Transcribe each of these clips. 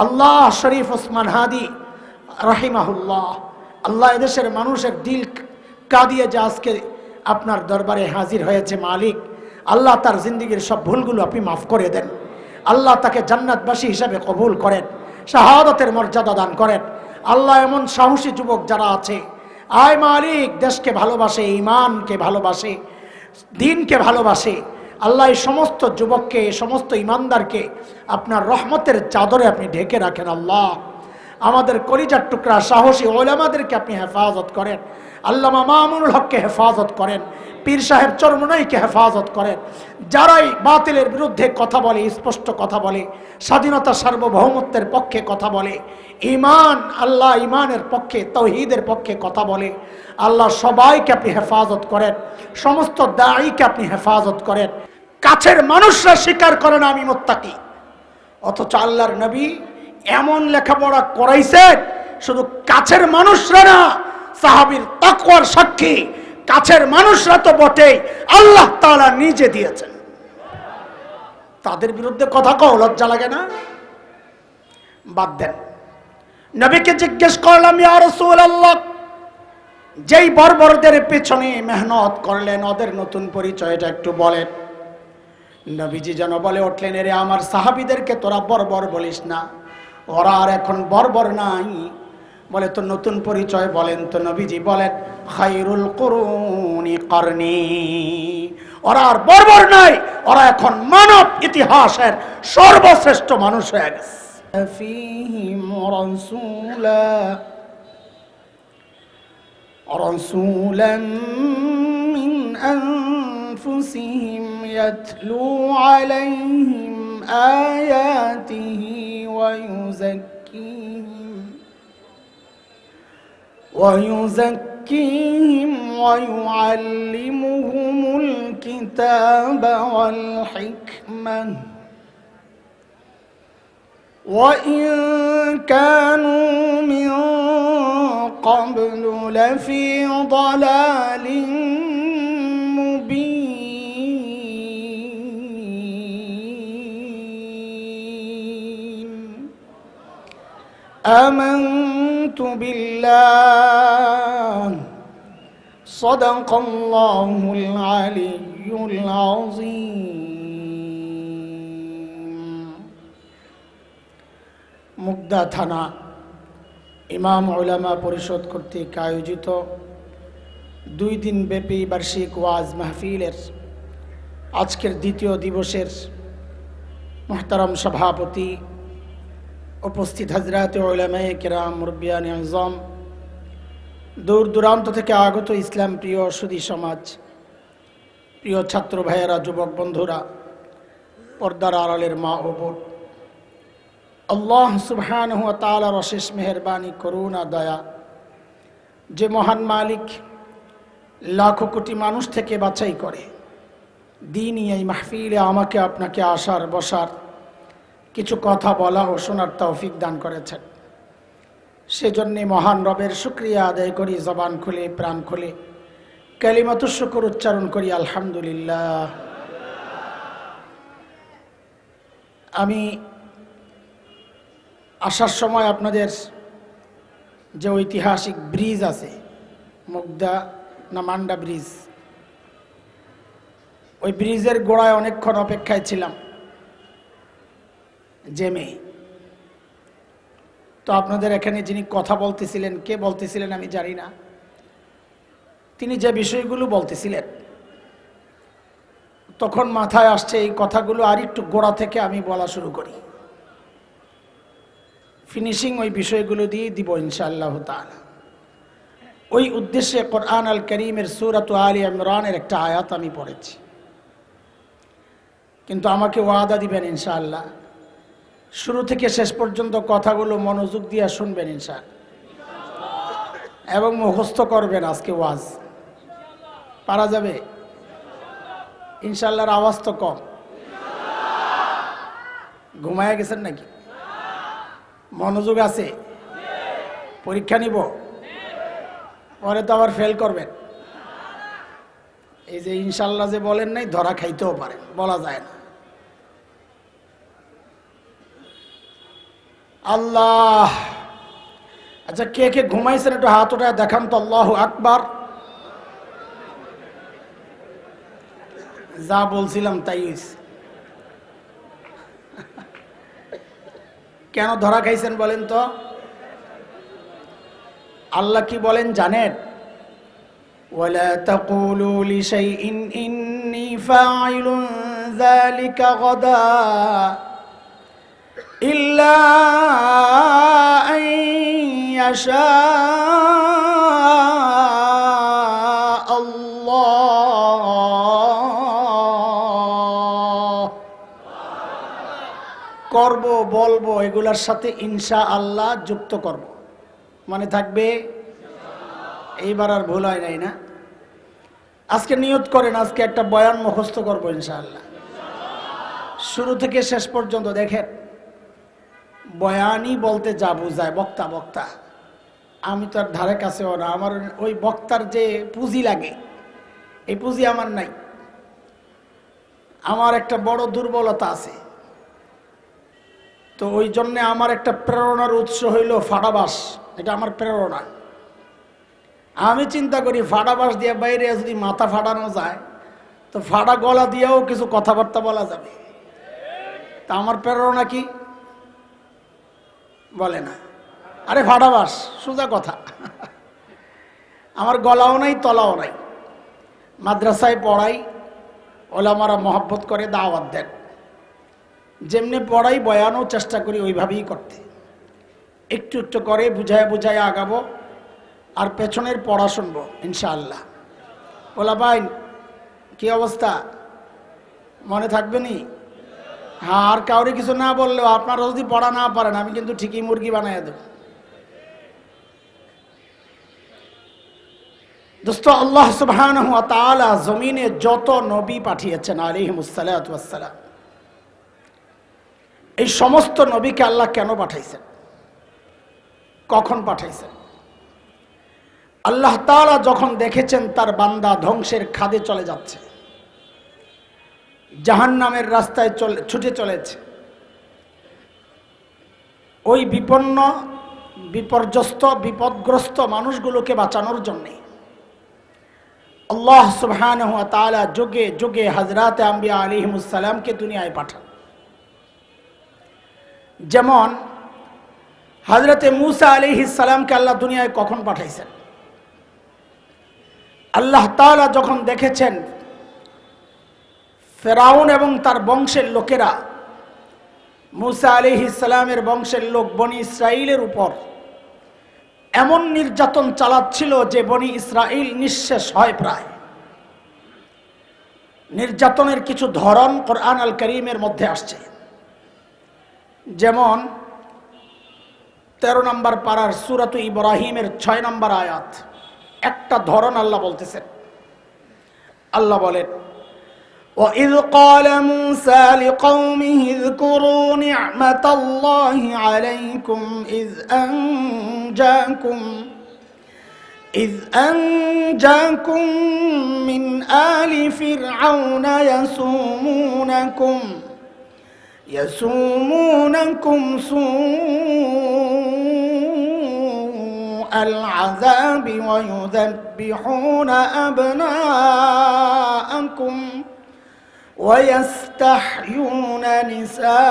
আল্লাহ শরীফ ওসমান হাদি রাহিমাহুল্লাহ, আল্লাহ এদেশের মানুষের দিল কাঁদিয়ে যে আজকে আপনার দরবারে হাজির হয়েছে মালিক, আল্লাহ তার জিন্দিগির সব ভুলগুলো আপনি মাফ করে দেন। আল্লাহ তাকে জান্নাতবাসী হিসাবে কবুল করেন, শাহাদাতের মর্যাদা দান করেন। আল্লাহ এমন সাহসী যুবক যারা আছে, আয় মালিক, দেশকে ভালোবাসে, ইমানকে ভালোবাসে, দিনকে ভালোবাসে, আল্লাহ এই সমস্ত যুবককে, এই সমস্ত ইমানদারকে আপনার রহমতের চাদরে আপনি ঢেকে রাখেন। আল্লাহ আমাদের কলিজার টুকরা সাহসী ওলামাদেরকে আপনি হেফাজত করেন। আল্লামা মামুনুল হককে হেফাজত করেন, পীর সাহেব চরমনাইকে হেফাজত করেন। যারাই বাতিলের বিরুদ্ধে কথা বলে, স্পষ্ট কথা বলে, স্বাধীনতা সার্বভৌমত্বের পক্ষে কথা বলে, ইমান, আল্লাহ ইমানের পক্ষে, তাওহীদের পক্ষে কথা বলে, আল্লাহ সবাইকে আপনি হেফাজত করেন। সমস্ত দাঈকে আপনি হেফাজত করেন। কাছের মানুষরা স্বীকার করে না আমি মুত্তাকি, অথচ আল্লাহর নবী এমন লেখাপড়া করাইছেন, শুধু কাছের মানুষরা না, সাহাবীর তাকওয়ার সাক্ষী কাছের মানুষরা তো বটেই, আল্লাহ তাআলা নিজে দিয়েছেন। তাদের বিরুদ্ধে কথা কও লজ্জা লাগে না? বাদ দেন। নবীকে জিজ্ঞেস করলাম, ইয়া রাসূলুল্লাহ, যেই বর্বরদের পেছনে মেহনত করলেন ওদের নতুন পরিচয়টা একটু বলেন। নবীজি যেন বলে উঠলেন, এরে আমার সাহাবীদেরকে তোরা বর্বর বলিস না, ওরা আর এখন বর্বর নাই। বলে তো নতুন পরিচয় বলেন। তো নবীজি বলেন, খায়রুল কুরুনি করনি, ওরা আর বর্বর নাই, ওরা এখন মানব ইতিহাসের সর্বশ্রেষ্ঠ মানুষ হয়ে গেছে। ফীহিম রাসূলা রাসূলাম মিন আনফুসিহিম ইয়াতলু আলাইহিম আয়াতিহি ওয়া ويزكيهم ويعلمهم الكتاب والحكمة وإن كانوا من قبل لفي ضلال مبين آمنت بالله صدق الله العلي العظيم। মুগদা থানা ইমাম উলামা পরিষদ কর্তৃক আয়োজিত 2 দিন ব্যাপী বার্ষিক ওয়াজ মাহফিলের আজকের দ্বিতীয় দিবসের মুহতারাম সভাপতি, উপস্থিত হযরত উলামায়ে কেরাম, মুরব্বিয়ানে আযম, দূর দূরান্ত থেকে আগত ইসলাম প্রিয় সুধী সমাজ, প্রিয় ছাত্র ভাইয়েরা, যুবক বন্ধুরা, পর্দার আড়ালের মা ও বোন, আল্লাহ সুবহানাহু ওয়া তাআলার অশেষ মেহেরবানি, করুণা, দয়া, যে মহান মালিক লাখো কোটি মানুষ থেকে বাছাই করে দ্বীনি এই মাহফিলে আমাকে আপনাকে আসার বসার, কিছু কথা বলা ও শোনার তৌফিক দান করেছেন। সেজন্য মহান রবের শুকরিয়া আদায় করি, জবান খুলে, প্রাণ খুলে কালিমাতুশ শুকর উচ্চারণ করি, আলহামদুলিল্লাহ। আমি আসার সময় আপনাদের যে ঐতিহাসিক ব্রিজ আছে, মুগদা না মান্ডা ব্রিজ, ওই ব্রিজের গোড়ায় অনেকক্ষণ অপেক্ষায় ছিলাম জেমে। তো আপনাদের এখানে যিনি কথা বলতেছিলেন, কে বলতেছিলেন আমি জানি না, তিনি যে বিষয়গুলো বলতেছিলেন তখন মাথায় আসছে এই কথাগুলো আর একটু গোড়া থেকে আমি বলা শুরু করি, ফিনিশিং ওই বিষয়গুলো দিয়ে দিব ইনশাআল্লাহ তাআলা। ওই উদ্দেশ্যে কোরআন আল কারীমের সূরাত আলে ইমরানের একটা আয়াত আমি পড়েছি, কিন্তু আমাকে ওয়াদা দিবেন ইনশাআল্লাহ শুরু থেকে শেষ পর্যন্ত কথাগুলো মনোযোগ দিয়ে শুনবেন ইনশাআল্লাহ, এবং মুখস্থ করবেন। আজকে ওয়াজ পারা যাবে ইনশাআল্লাহর আওয়াজ তো কম, ঘুমায় গেছেন নাকি? মনোযোগ আছে? পরীক্ষা নিব, পরে তো আবার ফেল করবেন। এই যে ইনশাআল্লাহ যে বলেন নাই, ধরা খাইতেও পারেন, বলা যায় না। আল্লাহ। আচ্ছা, কে কে ঘুমাইছেন একটু হাত উঠায় দেখান তো। আল্লাহু আকবার। যা বলছিলাম তাই হইছে। কেন ধরা খাইছেন বলেন তো? আল্লাহ কি বলেন জানেন? ওয়ালা তাকুলু লিশাইইন ইন্নী ফাইলুন যালিকা গাদা ইল্লা আন ইয়াশা আল্লাহ। করব বলবো এগুলার সাথে ইনশাআল্লাহ যুক্ত করব, মানে থাকবে। এইবার আর ভুল হয় নাই না? আজকে নিয়ত করেন, আজকে একটা বয়ান মুখস্থ করবো ইনশাআল্লাহ, শুরু থেকে শেষ পর্যন্ত। দেখেন, বয়ানই বলতে যা বোঝায়, বক্তা বক্তা, আমি তো আর ধারে কাছেও না। আমার ওই বক্তার যে পুঁজি লাগে, এই পুঁজি আমার নাই। আমার একটা বড় দুর্বলতা আছে, তো ওই জন্যে আমার একটা প্রেরণার উৎস হইল ফাটাবাস। এটা আমার প্রেরণা। আমি চিন্তা করি ফাটাবাস দিয়ে বাইরে যদি মাথা ফাটানো যায়, তো ফাটা গলা দিয়েও কিছু কথাবার্তা বলা যাবে। তা আমার প্রেরণা কি বলে না? আরে ফাটাবাস, সোজা কথা। আমার গলাও নাই, তলাও নাই। মাদ্রাসায় পড়াই, ওলামারা মহব্বত করে, দাওয়াত দেন। যেমনি পড়াই বয়ানও চেষ্টা করি ওইভাবেই করতে, একটু একটু করে বুঝায় বুঝায় আগাবো, আর পেছনের পড়া শুনবো ইনশাআল্লাহ। ওলা ভাই, কি অবস্থা? মনে থাকবে নি? হ্যাঁ, আর কাউরে কিছু না বললেও আপনারা যদি পড়া না পারেন, আমি কিন্তু ঠিকই মুরগি বানাই দেব। দোস্ত, আল্লাহ সুবহানাহু ওয়া তাআলা জমিনে যত নবী পাঠিয়েছেন আলাইহিমুস সালাতু ওয়াস সালাম, এই সমস্ত নবীকে আল্লাহ কেন পাঠাইছেন, কখন পাঠাইছেন? আল্লাহ তাআলা যখন দেখেছেন তার বান্দা ধ্বংসের খাদে চলে যাচ্ছে, জাহান্নামের রাস্তায় ছুটে চলেছে, ওই বিপন্ন, বিপর্যস্ত, বিপদগ্রস্ত মানুষগুলোকে বাঁচানোর জন্যে আল্লাহ সুবহানাহু ওয়া তাআলা যুগে যুগে হযরত আম্বিয়া আলাইহিমুস সালামকে দুনিয়ায় পাঠান। যেমন হযরতে মূসা আলাইহিস সালামকে আল্লাহ দুনিয়ায় কখন পাঠাইছেন? আল্লাহ তাআলা যখন দেখেছেন ফেরাউন এবং তার বংশের লোকেরা মূসা আলাইহিস সালামের বংশের লোক বনি ইসরাইলের উপর এমন নির্যাতন চালাচ্ছিল যে বনি ইসরাইল নিঃশেষ হয় প্রায়। নির্যাতনের কিছু ধরন কোরআন আল কারীমের মধ্যে আসছে। যেমন 13 নম্বর পারার সূরাত ইব্রাহিমের 6 নম্বর আয়াত, একটা ধরন আল্লাহ বলতেছেন। আল্লাহ বলেন, وَإِذْ قَالَ مُوسَى لِقَوْمِهِ اذْكُرُوا نِعْمَةَ اللَّهِ عَلَيْكُمْ إِذْ أَنْجَاكُمْ مِنْ آلِ فِرْعَوْنَ يَسُومُونَكُمْ سُوءَ الْعَذَابِ وَيُذَبِّحُونَ أَبْنَاءَكُمْ وَيَسْتَحْيُونَ نِسَاءَكُمْ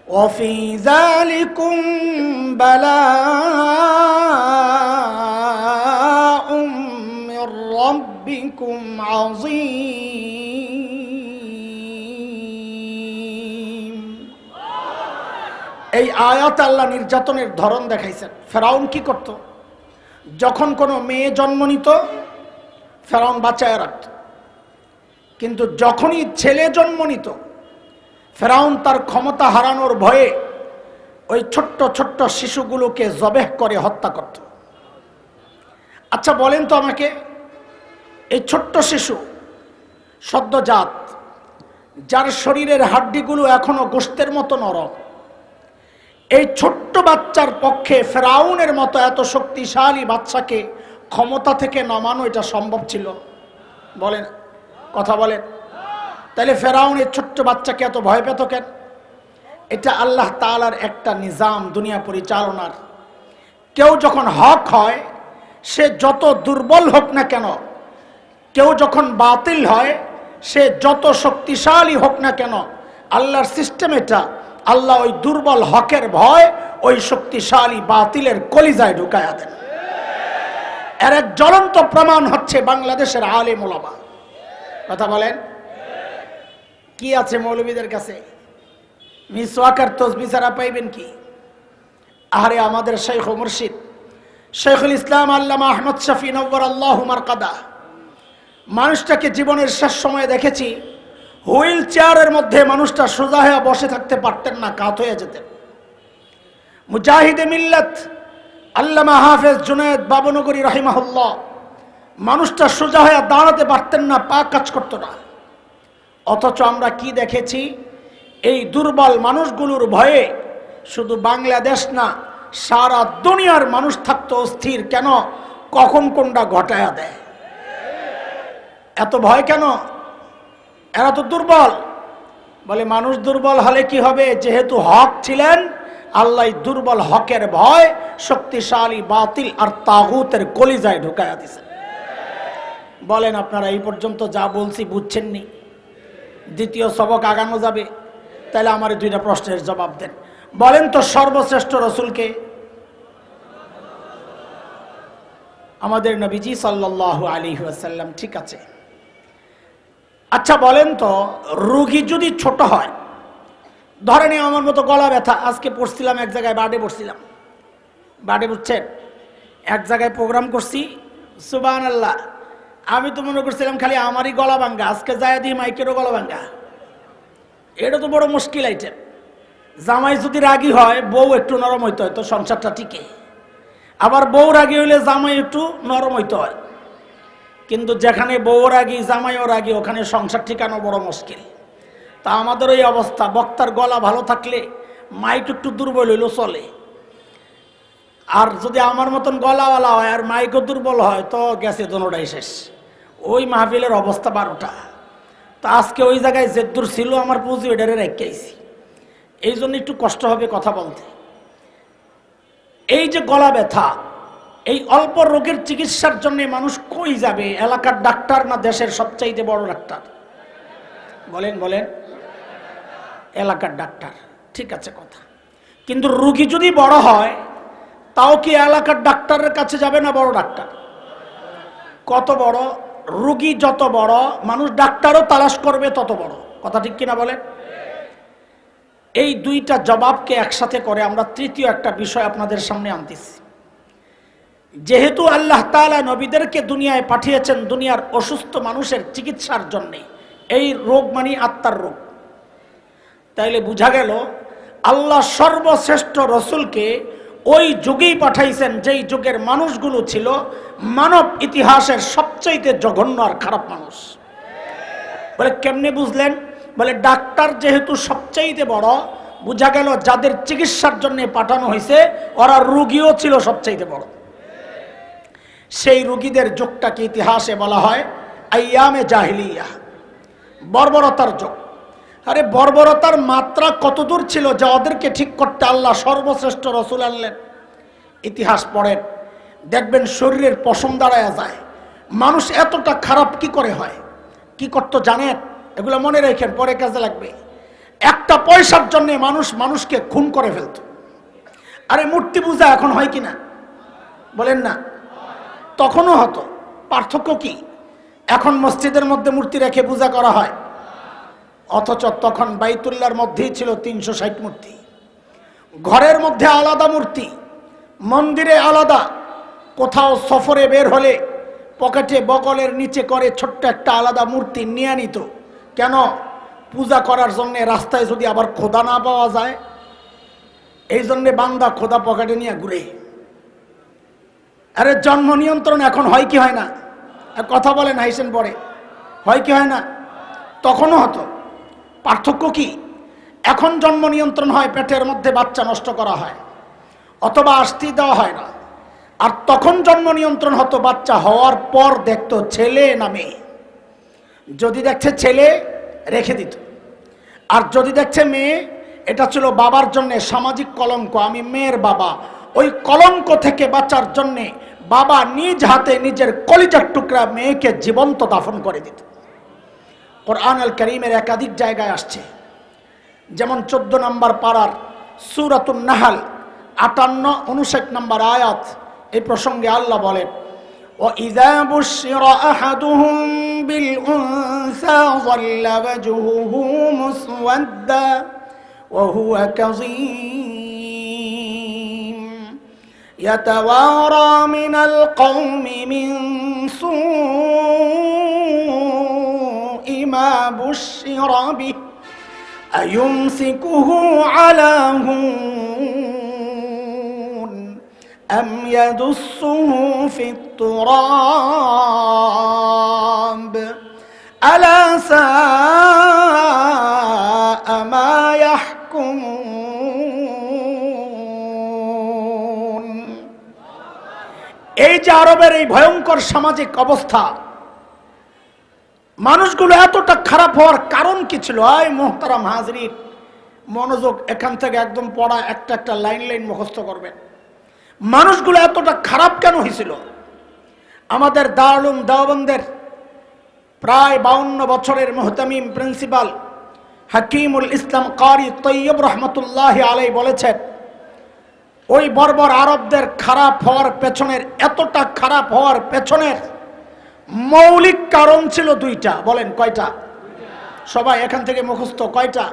وَفِي ذَلِكُمْ بَلَاءٌ مِّن رَّبِّكُمْ عَظِيمٌ। এই আয়াত আল্লাহ নির্যাতনের ধরন দেখাইছেন। ফেরাউন কি করত? যখন কোনো মেয়ে জন্ম নিত, ফেরাউন বাঁচায় রাখত, কিন্তু যখনই ছেলে জন্ম নিত, ফেরাউন তার ক্ষমতা হারানোর ভয়ে ওই ছোট্ট ছোট্ট শিশুগুলোকে জবেহ করে হত্যা করত। আচ্ছা বলেন তো আমাকে, এই ছোট্ট শিশু সদ্যজাত, যার শরীরের হাড্ডিগুলো এখনো গোশতের মতো নরম, এই ছোট্ট বাচ্চার পক্ষে ফেরাউনের মতো এত শক্তিশালী বাচ্চাকে ক্ষমতা থেকে নামানো এটা সম্ভব ছিল? বলেন, কথা বলেন। তাহলে ফেরাউনের ছোট্ট বাচ্চাকে এত ভয় পেত কেন? এটা আল্লাহ তাআলার একটা নিজাম দুনিয়া পরিচালনার। কেউ যখন হক হয়, সে যত দুর্বল হোক না কেন, কেউ যখন বাতিল হয়, সে যত শক্তিশালী হোক না কেন, আল্লাহর সিস্টেম এটা, আল্লাহ ওই দুর্বল হকের ভয় ওই শক্তিশালী বাতিলের কলিজায় ঢুকায়া দেন। এর এক জ্বলন্ত প্রমাণ হচ্ছে বাংলাদেশের আলেম ওলামা। কথা বলেন, কি আছে মৌলবীদের কাছে? মিসওয়াকের তসবিহ ছাড়া পাইবেন কি? আরে আমাদের শাইখ ও মুর্শিদ শাইখুল ইসলাম আল্লামা আহমদ শফি নওয়ার আল্লাহু মারকাদা, মানুষটাকে জীবনের শেষ সময়ে দেখেছি হুইল চেয়ারের মধ্যে মানুষটা সোজা হয়ে বসে থাকতে পারতেন না, কাত হয়ে যেতেন। মুজাহিদে মিল্লাত আল্লামা হাফেজ জুনায়েদ বাবনগরী রাহিমাহুল্লাহ, মানুষটা সোজা হয়ে দাঁড়াতে পারতেন না, পা কাজ করতো না। অথচ আমরা কি দেখেছি? এই দুর্বল মানুষগুলোর ভয়ে শুধু বাংলাদেশ না, সারা দুনিয়ার মানুষ থাকতো অস্থির। কেন? কখন কোনটা ঘটায়া দেয়। এত ভয় কেন? এরা তো দুর্বল। বলে মানুষ দুর্বল হলে কি হবে? যেহেতু হক ছিলেন, আল্লাহ দুর্বল হকের ভয় শক্তিশালী বাতিল আর তাগুতের কলিজায় ঢুকায়া দিয়েছেন। বলেন আপনারা এই পর্যন্ত যা বলছি বুঝছেননি? দ্বিতীয় সবক আগানো যাবে? তাহলে আমার দুইটা প্রশ্নের জবাব দেন। বলেন তো সর্বশ্রেষ্ঠ রসুলকে? আমাদের নবীজি সাল্লাল্লাহু আলাইহি ওয়াসাল্লাম। ঠিক আছে, আচ্ছা বলেন তো, রোগী যদি ছোট হয়, ধরেন আমার মতো গলা ব্যথা, আজকে পড়ছিলাম এক জায়গায়, বার্ডে পড়ছিলাম, বার্ডে বুঝছেন, এক জায়গায় প্রোগ্রাম করছি, সুবহানাল্লাহ, আমি তো মনে করছিলাম খালি আমারই গলা ভাঙ্গা, আজকে যায় দিই মাইকেরও গলা ভাঙ্গা। এটা তো বড় মুশকিল আইটেম। জামাই যদি রাগী হয়, বউ একটু নরম হইতে হয় তো সংসারটা টিকে। আবার বউ রাগী হইলে জামাই একটু নরম হইতে হয়। কিন্তু যেখানে বউ রাগী জামাইও রাগী, ওখানে সংসার ঠিকানো বড় মুশকিল। তা আমাদের এই অবস্থা, বক্তার গলা ভালো থাকলে মাইক একটু দুর্বল হইলেও চলে, আর যদি আমার মতন গলাওয়ালা হয় আর মাইকও দুর্বল হয় তো গেছে দোনোটাই শেষ। ওই মাহফিলের অবস্থা 12টা। তা আজকে ওই জায়গায় যে দূর ছিল আমার পুঁজি ওইটারে রেখে আইছি, এই জন্য একটু কষ্ট হবে কথা বলতে। এই যে গলা ব্যথা, এই অল্প রোগের চিকিৎসার জন্য মানুষ কই যাবে? এলাকার ডাক্তার না দেশের সবচাইতে বড় ডাক্তার? বলেন বলেন, এলাকার ডাক্তার। ঠিক আছে কথা, কিন্তু রোগী যদি বড় হয় তাও কি এলাকার ডাক্তারের কাছে যাবে না বড় ডাক্তার? কত বড় রোগী যত বড়, মানুষ ডাক্তারও তালাশ করবে তত বড়। কথা ঠিক কিনা বলেন? এই দুইটা জবাবকে একসাথে করে আমরা তৃতীয় একটা বিষয় আপনাদের সামনে আনতেছি। যেহেতু আল্লাহ তাআলা নবীদেরকে দুনিয়ায় পাঠিয়েছেন দুনিয়ার অসুস্থ মানুষের চিকিৎসার জন্য, এই রোগ মানে আত্মার রোগ, তাইলে বোঝা গেল আল্লাহ সর্বশ্রেষ্ঠ রসুলকে ওই যুগেই পাঠাইছেন যেই যুগের মানুষগুলো ছিল মানব ইতিহাসের সবচাইতে জঘন্য আর খারাপ মানুষ। বলে কেমনে বুঝলেন? বলে ডাক্তার যেহেতু সবচাইতে বড়, বোঝা গেল যাদের চিকিৎসার জন্য পাঠানো হয়েছে ওরা রোগীও ছিল সবচাইতে বড়। সেই রোগীদের যুগটাকে ইতিহাসে বলা হয় আইয়ামে জাহিলিয়া, বর্বরতার যুগ। আরে বর্বরতার মাত্রা কতদূর ছিল যে ওদেরকে ঠিক করতে আল্লাহ সর্বশ্রেষ্ঠ রসুল আনলেন। ইতিহাস পড়েন, দেখবেন শরীরের পশম দাঁড়ায়া যায়। মানুষ এতটা খারাপ কি করে হয়? কি করতো জানেন? এগুলো মনে রাখেন, পরে কাজে লাগবে। একটা পয়সার জন্য মানুষকে খুন করে ফেলত। আরে মূর্তি পূজা এখন হয় কিনা বলেন না? তখনও হতো। পার্থক্য কি? এখন মসজিদের মধ্যে মূর্তি রেখে পূজা করা হয়, অথচ তখন বাইতুল্লাহর মধ্যেই ছিল 360 মূর্তি। ঘরের মধ্যে আলাদা মূর্তি, মন্দিরে আলাদা। কোথাও সফরে বের হলে পকেটে বগলের নিচে করে ছোট্ট একটা আলাদা মূর্তি নিয়ে নিত। কেন? পূজা করার জন্য। রাস্তায় যদি আবার খোদা না পাওয়া যায়, এই জন্যে বান্দা খোদা পকেটে নিয়ে ঘুরে। আরে জন্ম নিয়ন্ত্রণ এখন হয় কি হয় না? কথা বলেন, হাইসেন পরে, হয় কি হয় না? তখনও হতো। পার্থক্য কি? এখন জন্ম নিয়ন্ত্রণ হয়, পেটের মধ্যে বাচ্চা নষ্ট করা হয় অথবা আসতে দেওয়া হয় না। আর তখন জন্ম নিয়ন্ত্রণ হতো, বাচ্চা হওয়ার পর দেখতো ছেলে না মেয়ে। যদি দেখছে ছেলে, রেখে দিত। আর যদি দেখছে মেয়ে, এটা ছিল বাবার জন্য সামাজিক কলঙ্ক, আমি মেয়ের বাবা, ওই কলঙ্ক থেকে বাঁচার জন্যে বাবা নিজ হাতে নিজের কলিজার টুকরা মেয়েকে জীবন্ত দাফন করে দিত। কোরআন আল কারীমের একাধিক জায়গায় আসছে, যেমন 14 নম্বর পারার সূরাতুন নাহল 58-59 নম্বর আয়াত, এই প্রসঙ্গে আল্লাহ বলেন, وَإِذَا بُشِّرَ أَحَدُهُم بِالْأُنثَىٰ ظَلَّ وَجْهُهُ مُسْوَدًّا وَهُوَ كَظِيمٌ يَتَوَارَىٰ مِنَ الْقَوْمِ مِن سُوءِ مَا بُشِّرَ بِهِ أَيُمْسِكُهُ عَلَىٰ هُونٍ أَمْ يَدُسُّهُ فِي التُّرَابِ أَلَا سَاءَ مَا يَحْكُمُونَ। এই যে আরবের এই ভয়ঙ্কর সামাজিক অবস্থা, মানুষগুলো এতটা খারাপ হওয়ার কারণ কি ছিল? আয় মুহতারাম হাজরিন, মনোযোগ, এখান থেকে একদম পড়া একটা একটা লাইন লাইন মুখস্থ করবেন। মানুষগুলো এতটা খারাপ কেন হয়েছিল? আমাদের দারুল উলুম দেওবন্দের প্রায় 52 বছরের মুহতামিম প্রিন্সিপাল হাকিমুল ইসলাম কারি তৈয়ব রহমতুল্লাহি আলাইহি বলেছেন, ওই বর্বর আরবদের খারাপ হওয়ার পেছনের, এতটা খারাপ হওয়ার পেছনের মৌলিক কারণ ছিল দুইটা। বলেন কয়টা? সবাই এখান থেকে মুখস্থ, কয়টা?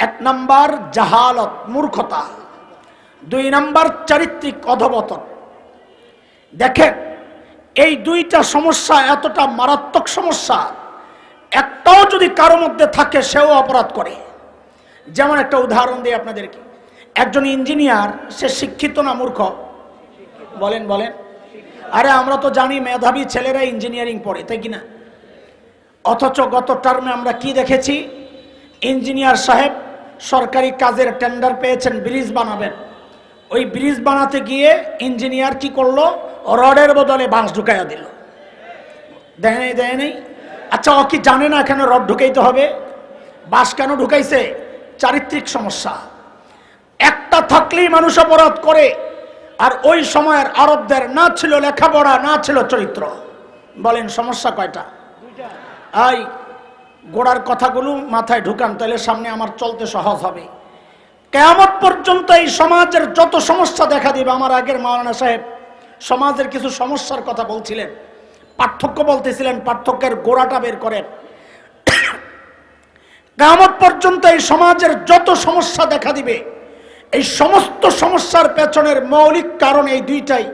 1 নাম্বার জাহালত, মূর্খতা। 2 নাম্বার চারিত্রিক অধঃপতন। দেখেন, এই দুইটা সমস্যা এতটা মারাত্মক সমস্যা, একটাও যদি কারো মধ্যে থাকে সেও অপরাধ করে। যেমন একটা উদাহরণ দিই আপনাদেরকে। একজন ইঞ্জিনিয়ার, সে শিক্ষিত না মূর্খ? বলেন বলেন। আরে আমরা তো জানি মেধাবী ছেলেরা ইঞ্জিনিয়ারিং পড়ে, তাই কিনা? অথচ গত টার্মে আমরা কি দেখেছি? ইঞ্জিনিয়ার সাহেব সরকারি কাজের টেন্ডার পেয়েছেন, ব্রিজ বানাবেন। ওই ব্রিজ বানাতে গিয়ে ইঞ্জিনিয়ার কি করলো? রডের বদলে বাঁশ ঢুকাইয়া দিল। দেয় নেই, দেয় নেই? আচ্ছা, ও কি জানে না এখানে রড ঢুকাইতে হবে? বাঁশ কেন ঢুকাইছে? চারিত্রিক সমস্যা। একটা থাকলেই মানুষ অপরাধ করে। আর ওই সময়ের আরবদের না ছিল লেখাপড়া, না ছিল চরিত্র। বলেন সমস্যা কয়টা? এই গোড়ার কথাগুলো মাথায় ঢুকান, তাহলে সামনে আমার চলতে সহজ হবে। কিয়ামত পর্যন্ত এই সমাজের যত সমস্যা দেখা দিবে, আমার আগের মাওলানা সাহেব সমাজের কিছু সমস্যার কথা বলছিলেন, পার্থক্য বলতেছিলেন, পার্থক্যের গোড়াটা বের করেন। কিয়ামত পর্যন্ত এই সমাজের যত সমস্যা দেখা দিবে, এই সমস্ত সমস্যার পেছনের মৌলিক কারণ এই দুইটাই,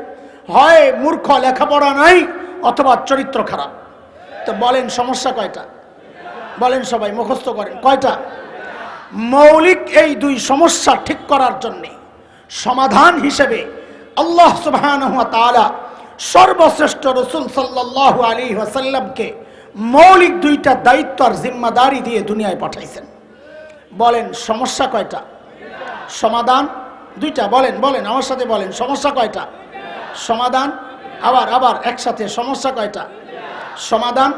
হয় মূর্খ, লেখাপড়া নাই, অথবা চরিত্র খারাপ। তো বলেন সমস্যা কয়টা? বলেন সবাই, মুখস্থ করেন, কয়টা? মৌলিক এই দুই সমস্যা ঠিক করার জন্য সমাধান হিসেবে আল্লাহ সুবহানাহু ওয়া তাআলা সর্বশ্রেষ্ঠ রাসূল সাল্লাল্লাহু আলাইহি ওয়াসাল্লামকে মৌলিক দুইটা দায়িত্ব আর জিম্মাদারি দিয়ে দুনিয়ায় পাঠাইছেন। বলেন সমস্যা কয়টা? সমাধান দুইটা। বলেন বলেন, আমার সাথে বলেন, সমস্যা কয়টা? সমাধান। আবার আবার একসাথে, সমস্যা কয়টা? সমাধান।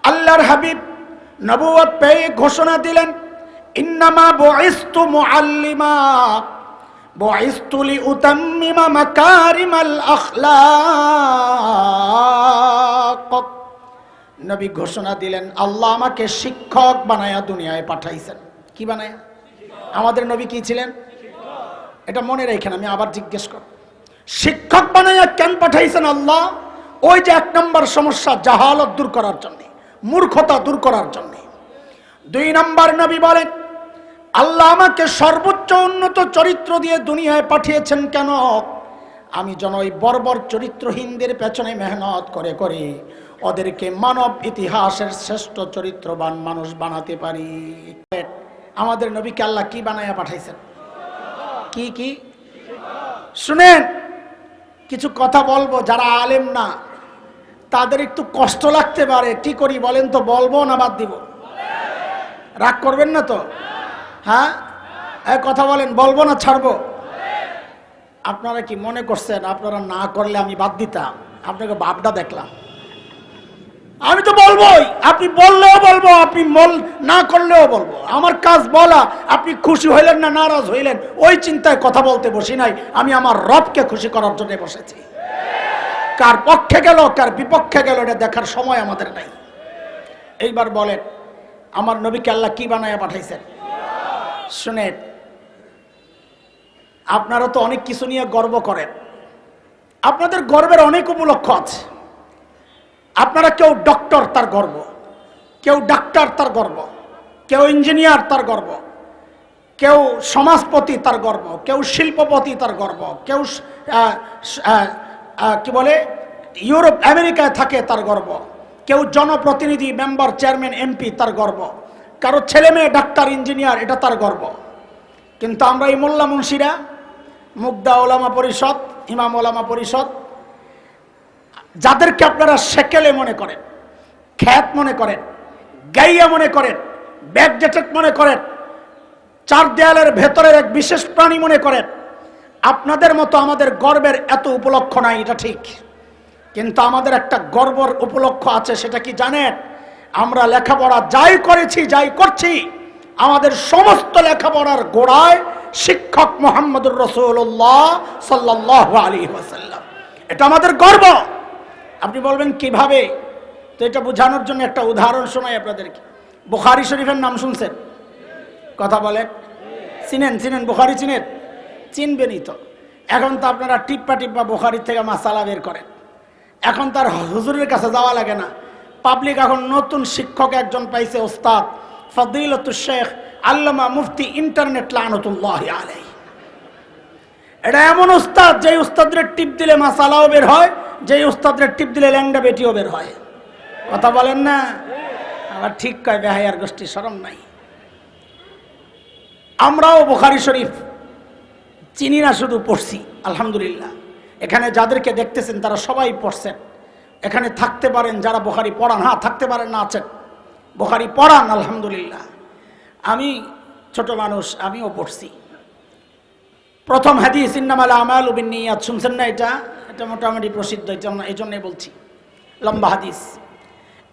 আল্লাহর হাবিব নবুয়ত পেয়ে ঘোষণা দিলেন, ইন্নামা বুইসতু মুআল্লিমা বুইসতু লিউতাম্মিমা মাকারিমাল আখলাক। নবী ঘোষণা দিলেন, আল্লাহ আমাকে শিক্ষক বানায়া দুনিয়ায় পাঠাইছেন। কি বানায়া? আমাদের নবী কি ছিলেন? এটা মনে রাখেন, আমি আবার জিজ্ঞেস কর, শিক্ষক বানায়া কেন পাঠাইছেন আল্লাহ? ওই যে 1 নম্বর সমস্যা, জাহালত দূর করার জন্য, মূর্খতা দূর করার জন্য। 2 নম্বর নবী বলেন, আল্লাহ আমাকে সর্বোচ্চ উন্নত চরিত্র দিয়ে দুনিয়ায় পাঠিয়েছেন কেন? আমি যেন ওই বর্বর চরিত্রহীনদের পেছনে মেহনত করে করে ওদেরকে মানব ইতিহাসের শ্রেষ্ঠ চরিত্রবান মানুষ বানাতে পারি। আমাদের নবীকে আল্লাহ কি বানায়া পাঠাইছেন? কি কি? শুনেন, কিছু কথা বলবো, যারা আলেম না তাদের একটু কষ্ট লাগতে পারে। কি করি বলেন তো? বলবো না বাদ দিব? রাগ করবেন না তো? হ্যাঁ, কথা বলেন, বলবো না ছাড়বো? আপনারা কি মনে করছেন আপনারা না করলে আমি বাদ দিতাম? আপনাকে বাপটা দেখলাম, আমি তো বলবোই, আপনি বললেও বলবো, আপনি না করলেও বলবো। আমার কাজ বলা। আপনি খুশি হইলেন না নারাজ হইলেন ওই চিন্তায় কথা বলতে বসি নাই, আমি আমার রবকে খুশি করার জন্য বসেছি। কার পক্ষে গেল কার বিপক্ষে গেল এটা দেখার সময় আমাদের নাই। এইবার বলেন, আমার নবীকে আল্লাহ কি বানায়া পাঠাইছেন? শুনেন, আপনারা তো অনেক কিছু নিয়ে গর্ব করেন, আপনাদের গর্বের অনেক উপলক্ষ আছে। আপনারা কেউ ডক্টর তার গর্ব, কেউ ডাক্তার তার গর্ব, কেউ ইঞ্জিনিয়ার তার গর্ব, কেউ সমাজপতি তার গর্ব, কেউ শিল্পপতি তার গর্ব, কেউ কি বলে ইউরোপ আমেরিকায় থাকে তার গর্ব, কেউ জনপ্রতিনিধি মেম্বার চেয়ারম্যান এমপি তার গর্ব, কারো ছেলে মেয়ে ডাক্তার ইঞ্জিনিয়ার এটা তার গর্ব। কিন্তু আমরা এই মোল্লা মুন্সিরা, মুগদা ওলামা পরিষদ, ইমাম ওলামা পরিষদ, যাদেরকে আপনারা সেকেলে মনে করেন, খ্যাত মনে করেন, গাইয়া মনে করেন, ব্যাকডেটেড মনে করেন, চার দেয়ালের ভেতরের এক বিশেষ প্রাণী মনে করেন, আপনাদের মতো আমাদের গর্বের এত উপলক্ষ নাই, এটা ঠিক। কিন্তু আমাদের একটা গর্বর উপলক্ষ আছে, সেটা কি জানেন? আমরা লেখাপড়া যাই করেছি, যাই করছি, আমাদের সমস্ত লেখাপড়ার গোড়ায় শিক্ষক মুহাম্মদুর রাসূলুল্লাহ সাল্লাল্লাহু আলাইহি ওয়াসাল্লাম। এটা আমাদের গর্ব। আপনি বলবেন কিভাবে? তো এটা বোঝানোর জন্য একটা উদাহরণ শোনাই আপনাদেরকে। বুখারী শরীফের নাম শুনছেন? কথা বলেন, চিনেন? বুখারী চিনেন? চিনবেনই তো। এখন তো আপনারা টিপ্পা বুখারী থেকে মাসালা বের করেন। এখন তার হুজুরের কাছে যাওয়া লাগে না। পাবলিক এখন নতুন শিক্ষক একজন পাইছে, ওস্তাদ ফদিলতুশ শেখ আল্লামা মুফতি ইন্টারনেট লানাতুল্লাহি আলাইহি। এটা এমন উস্তাদ, যে উস্তাদের টিপ দিলে মাসালাও বের হয়, যে উস্তাদের টিপ দিলে ল্যাংডা বেটিও বের হয়। কথা বলেন না? আবার ঠিক কয় বেহায়ার গোষ্ঠী, শরম নাই। আমরাও বুখারী শরীফ চিনি না, শুধু পড়ছি আলহামদুলিল্লাহ। এখানে যাদেরকে দেখতেছেন তারা সবাই পড়ছেন। এখানে থাকতে পারেন যারা বুখারী পড়ান, হ্যাঁ থাকতে পারেন না, আছেন বুখারী পড়ান আলহামদুলিল্লাহ। আমি ছোট মানুষ, আমিও পড়ছি। প্রথম হাদিস ইন্নামাল আমালু বিন্নিয়াত, শুনছেন না? এটা মোটামুটি প্রসিদ্ধ, এই জন্যই বলছি, লম্বা হাদিস।